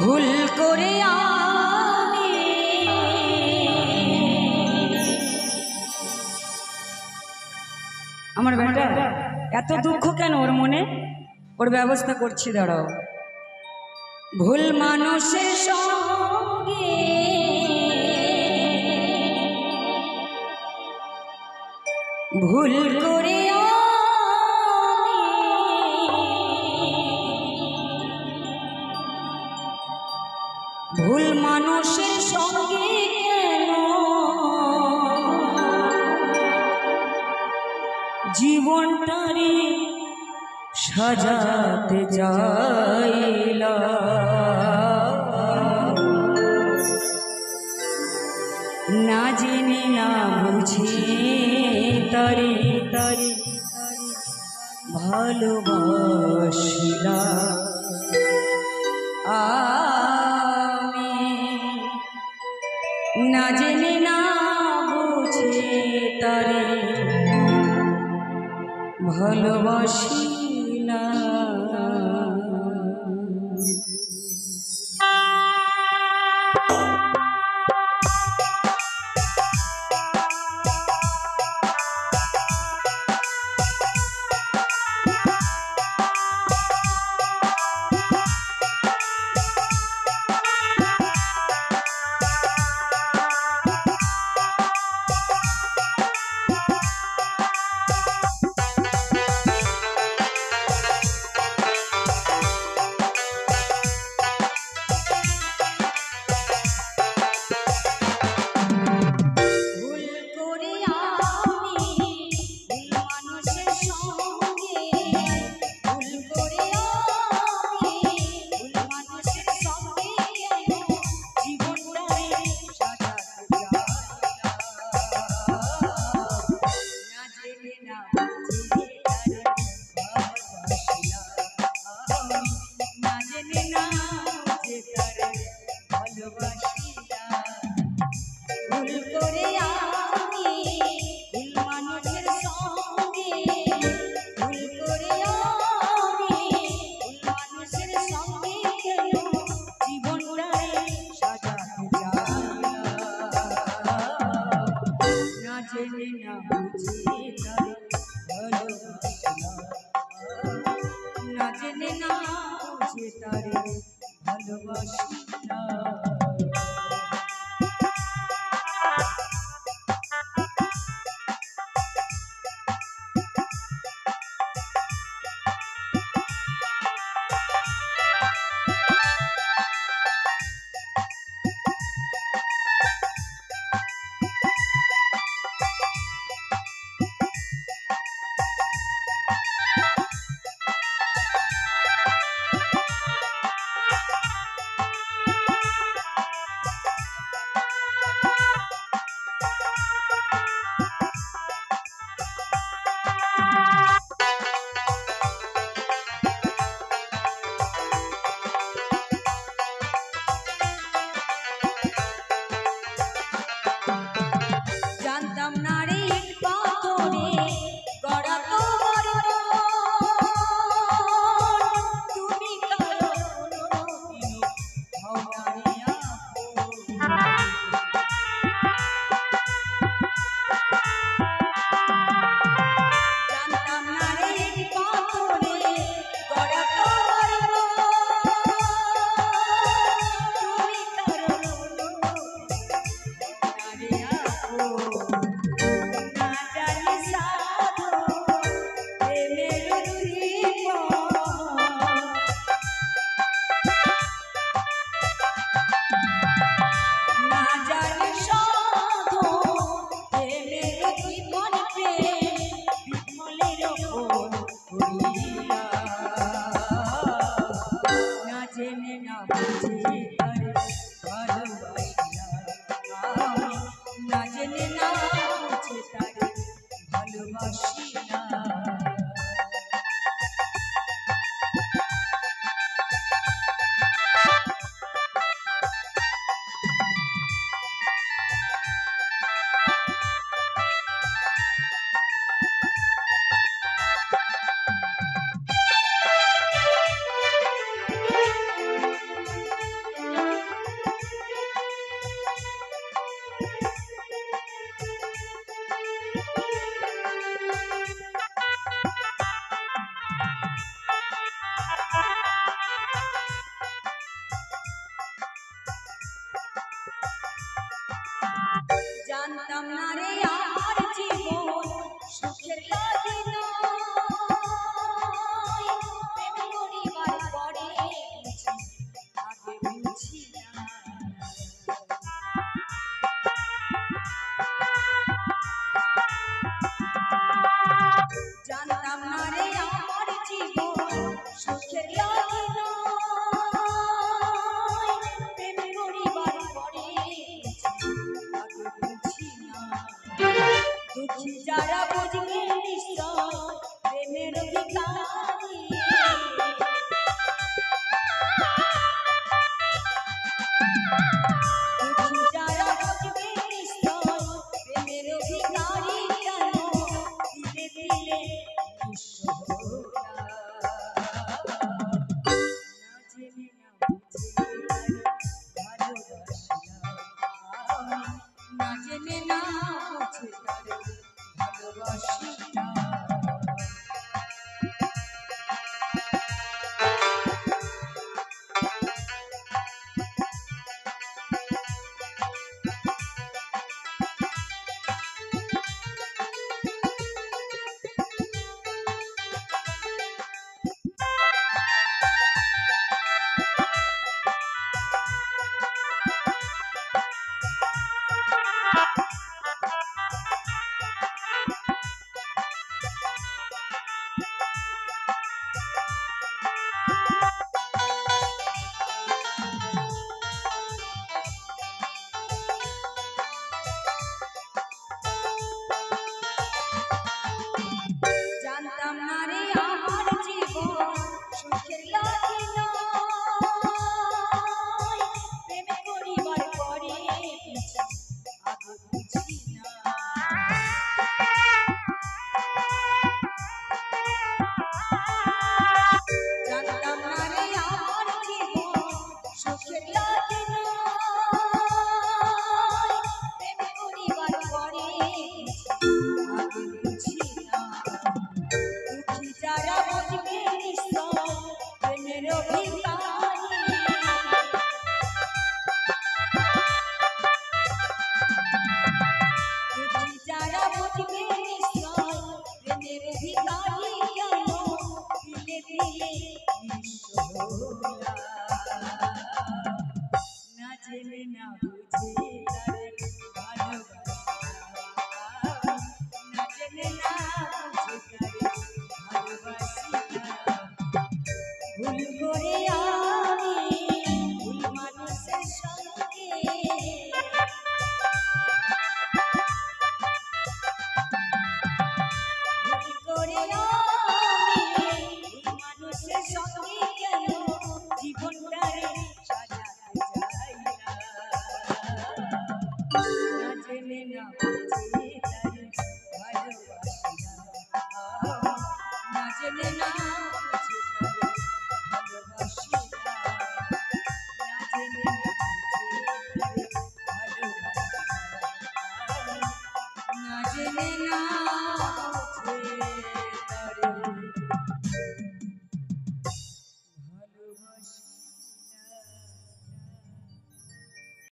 ভুল করে আমি আমার বেটা এত দুঃখ কেন ওর মনে, ওর ব্যবস্থা করছি দাঁড়াও। ভুল মানুষের সঙ্গে ভুল করে ভুল মানুষের সঙ্গে কেন জীবনটারে সাজাতে চাইলা, না জেনে না বুঝে তারে তারে ভালোবাসিলা। আমি না জেনে না বুঝে তারে ভালোবাসিলা। না জেনে না বুঝে তারে ভালোবাসিলা। জানতাম না রে পাথরে গড়া তোমার তুমি কারো কোনোদিনও হও না রে জানতাম না রে পাথরে গড়া তোমার তুমি কারো না জেনে না বুঝে তারে ভালোবাসিলা। জানতাম না রে আমার জীবন সুখের লাগে না, প্রেম করিবার পরে আগে বুঝি না। জানতাম না রে আমার জীবন সুখের লাগে না, প্রেম করিবার পরে আগে বুঝি না। দুঃখী যারা বুঝবে নিশ্চয় প্রেমের অধিকারী, দুঃখী যারা বুঝবে নিশ্চয় প্রেমের অধিকারী, কেন দিলে দিলে নিঃস্ব না জেনে না বুঝে ভালোবাসলাম, না জেনে না বুঝে ভালোবাসি না। জানতাম না রে আমার জীবন সুখের লাগে না, প্রেম করিবার পরে আগে বুঝি না। জানতাম না রে আমার জীবন সুখের লাগে না, প্রেম করিবার পরে আগে বুঝি না। দুঃখী যারা বুঝবে নিশ্চয় প্রেমের অধিকারী, দুঃখী যারা বুঝবে নিশ্চয় প্রেমের অধিকারী, কেন দিলে দিলে নিঃস্ব হলা না জেনে না বুঝে তারে ভালোবাসলাম, না জেনে না বুঝে তারে ভালোবাসিলাম। ভুল করে আমি ভুল মানুষের সঙ্গে, ভুল করে আমি ভুল মানুষের সঙ্গে কেন জীবনটারে সাজাতে চাই না, না জেনে না বুঝে তারে ভালোবাসলাম, না জেনে না